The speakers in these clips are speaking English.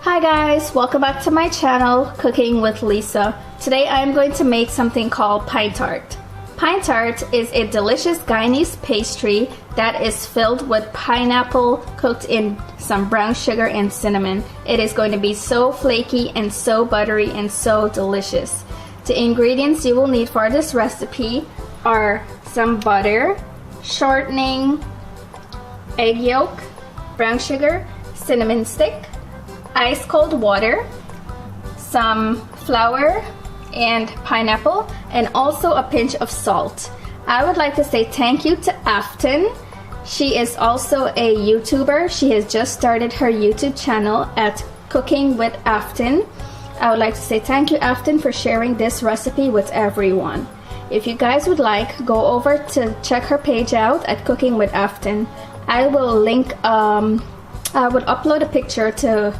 Hi guys, welcome back to my channel, Cooking with Lisa. Today I am going to make something called Pinetart. Pinetart is a delicious Guyanese pastry that is filled with pineapple cooked in some brown sugar and cinnamon. It is going to be so flaky and so buttery and so delicious. The ingredients you will need for this recipe are some butter, shortening, egg yolk, brown sugar, cinnamon stick, ice cold water, some flour and pineapple, and also a pinch of salt. I would like to say thank you to Afton. She is also a YouTuber. She has just started her YouTube channel at Cooking with Afton. I would like to say thank you, Afton, for sharing this recipe with everyone. If you guys would like, go over to check her page out at Cooking with Afton. I will link, I would upload a picture to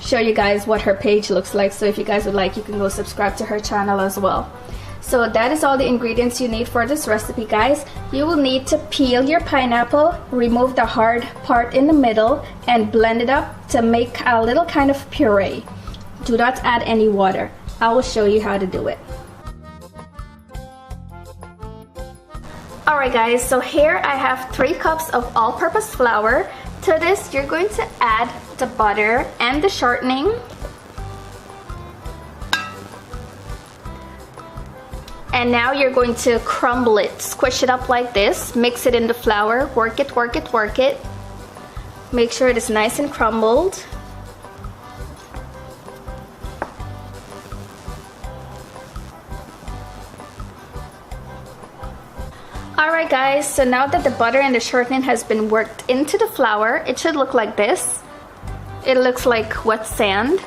show you guys what her page looks like, so if you guys would like, you can go subscribe to her channel as well. So that is all the ingredients you need for this recipe, guys. You will need to peel your pineapple, remove the hard part in the middle, and blend it up to make a little kind of puree. Do not add any water. I will show you how to do it. Alright guys, so here I have 3 cups of all-purpose flour. To this, you're going to add the butter and the shortening. And now you're going to crumble it, squish it up like this, mix it in the flour, work it, work it, work it. Make sure it is nice and crumbled. Alright guys, so now that the butter and the shortening has been worked into the flour, it should look like this. It looks like wet sand.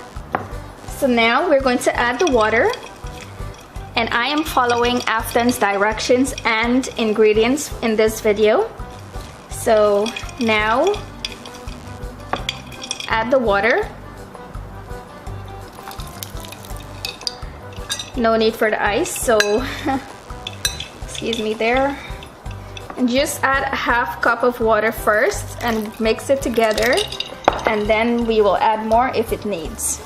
So now we're going to add the water. And I am following Afton's directions and ingredients in this video. So now add the water. No need for the ice, so excuse me there. And just add a half cup of water first and mix it together, and then we will add more if it needs.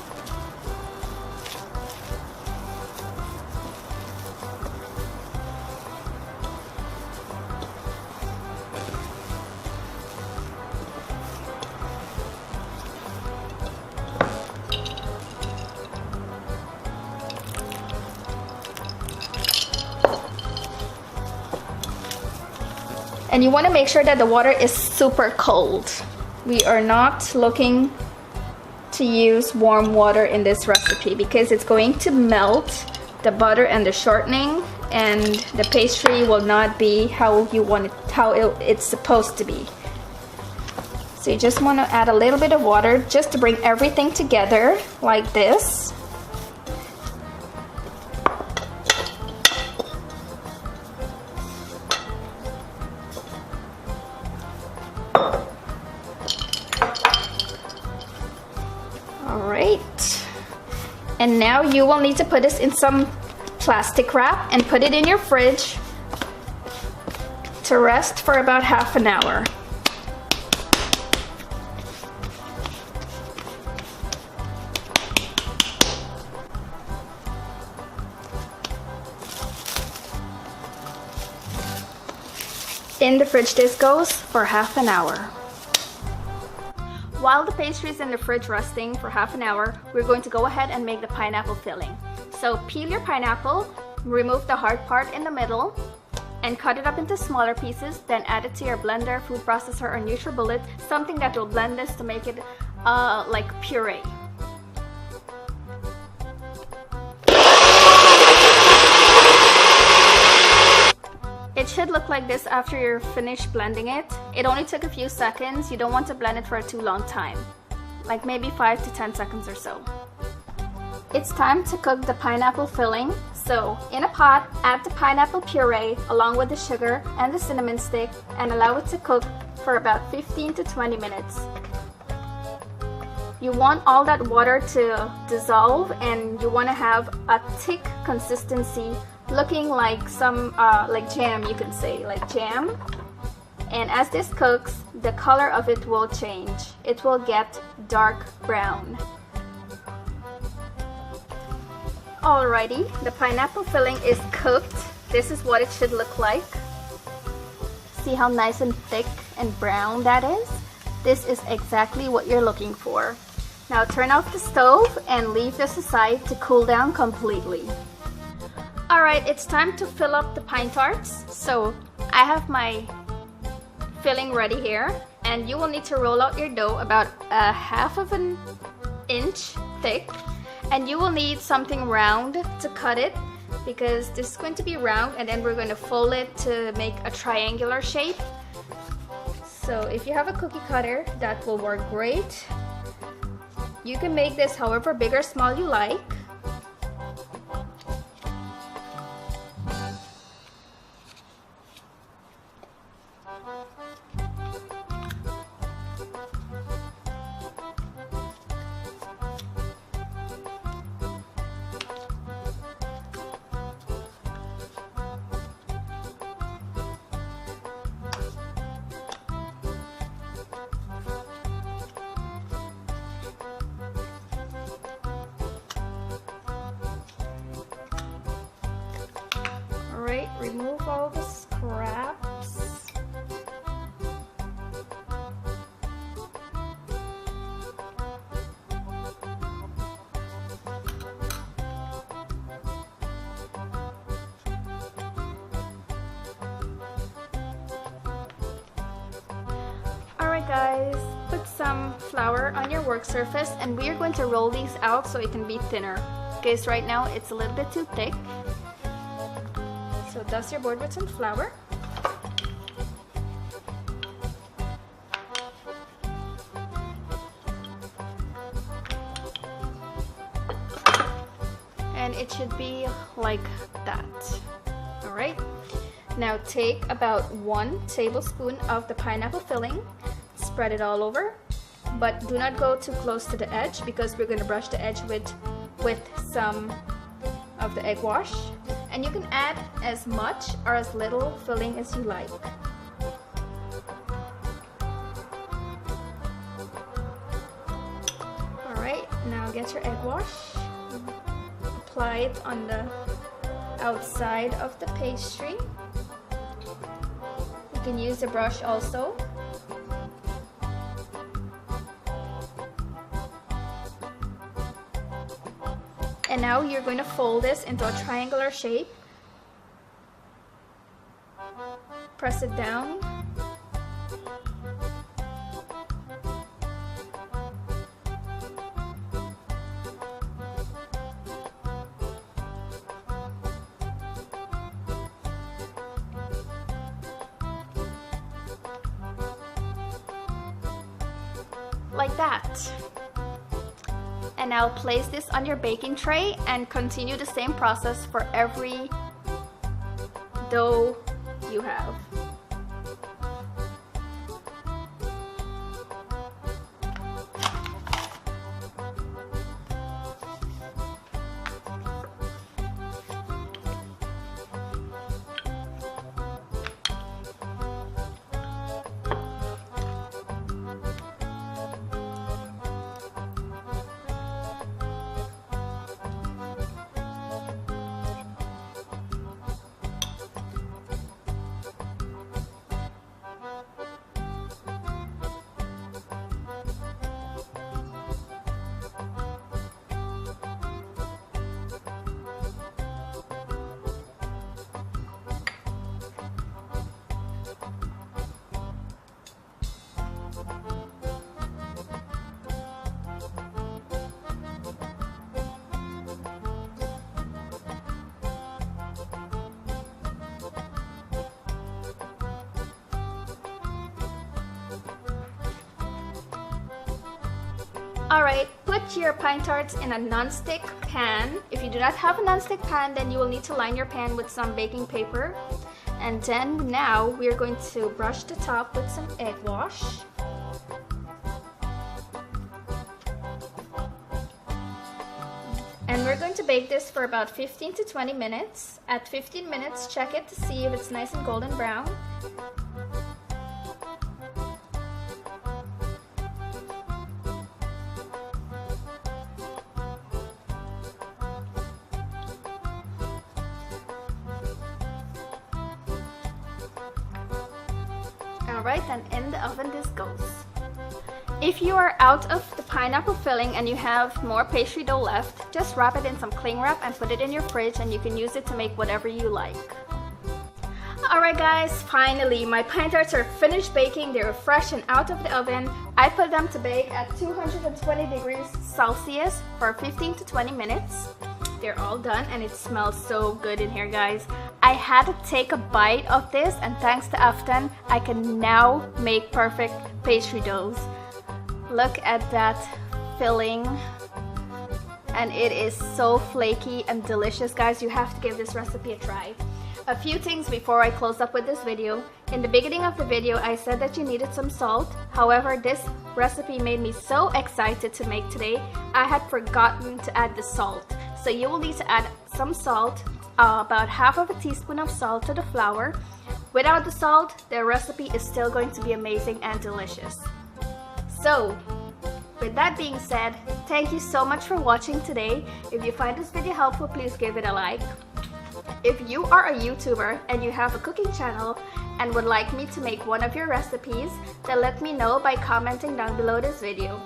And you want to make sure that the water is super cold. We are not looking to use warm water in this recipe because it's going to melt the butter and the shortening, and the pastry will not be how you want it, it's supposed to be. So you just want to add a little bit of water just to bring everything together like this. Alright, and now you will need to put this in some plastic wrap and put it in your fridge to rest for about half an hour. In the fridge this goes for half an hour. While the pastry is in the fridge resting for half an hour, we're going to go ahead and make the pineapple filling. So peel your pineapple, remove the hard part in the middle, and cut it up into smaller pieces. Then add it to your blender, food processor, or NutriBullet, something that will blend this to make it like puree. It should look like this after you're finished blending it. It only took a few seconds. You don't want to blend it for a too long time, like maybe 5 to 10 seconds or so. It's time to cook the pineapple filling. So in a pot, add the pineapple puree along with the sugar and the cinnamon stick and allow it to cook for about 15 to 20 minutes. You want all that water to dissolve, and you want to have a thick consistency, looking like some like jam, you can say, like jam. And as this cooks, the color of it will change. It will get dark brown. Alrighty, the pineapple filling is cooked. This is what it should look like. See how nice and thick and brown that is? This is exactly what you're looking for. Now turn off the stove and leave this aside to cool down completely. Alright, it's time to fill up the pine tarts. So I have my filling ready here, and you will need to roll out your dough about a half of an inch thick, and you will need something round to cut it because this is going to be round, and then we're going to fold it to make a triangular shape. So if you have a cookie cutter, that will work great. You can make this however big or small you like. Alright, remove all the scraps. Alright guys, put some flour on your work surface, and we are going to roll these out so it can be thinner. Because right now it's a little bit too thick. So dust your board with some flour. And it should be like that. Alright. Now take about 1 tablespoon of the pineapple filling, spread it all over, but do not go too close to the edge because we're going to brush the edge with some of the egg wash. And you can add as much or as little filling as you like. Alright, now get your egg wash. Apply it on the outside of the pastry. You can use a brush also. And now you're going to fold this into a triangular shape. Press it down. Like that. And now place this on your baking tray and continue the same process for every dough you have. Alright, put your pine tarts in a non-stick pan. If you do not have a non-stick pan, then you will need to line your pan with some baking paper. And then now we're going to brush the top with some egg wash. And we're going to bake this for about 15 to 20 minutes. At 15 minutes, check it to see if it's nice and golden brown. Alright, and in the oven this goes. If you are out of the pineapple filling and you have more pastry dough left, just wrap it in some cling wrap and put it in your fridge, and you can use it to make whatever you like. Alright guys, finally my pine tarts are finished baking. They're fresh and out of the oven. I put them to bake at 220 degrees Celsius for 15 to 20 minutes. They're all done and it smells so good in here, guys. I had to take a bite of this, and thanks to Afton, I can now make perfect pastry doughs. Look at that filling, and it is so flaky and delicious, guys. You have to give this recipe a try. A few things before I close up with this video. In the beginning of the video, I said that you needed some salt. However, this recipe made me so excited to make today, I had forgotten to add the salt. So you will need to add some salt, about half of a teaspoon of salt to the flour. Without the salt, the recipe is still going to be amazing and delicious. So, with that being said, thank you so much for watching today. If you find this video helpful, please give it a like. If you are a YouTuber and you have a cooking channel and would like me to make one of your recipes, then let me know by commenting down below this video.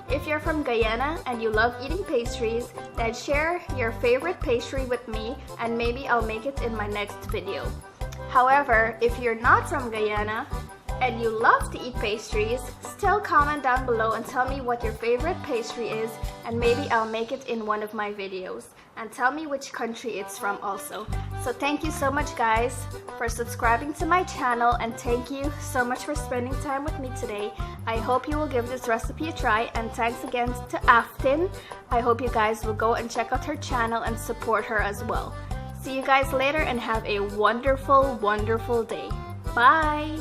If you're from Guyana and you love eating pastries, then share your favorite pastry with me and maybe I'll make it in my next video. However, if you're not from Guyana and you love to eat pastries, still comment down below and tell me what your favorite pastry is, and maybe I'll make it in one of my videos. And tell me which country it's from also. So thank you so much, guys, for subscribing to my channel, and thank you so much for spending time with me today. I hope you will give this recipe a try, and thanks again to Afton. I hope you guys will go and check out her channel and support her as well. See you guys later and have a wonderful, wonderful day. Bye!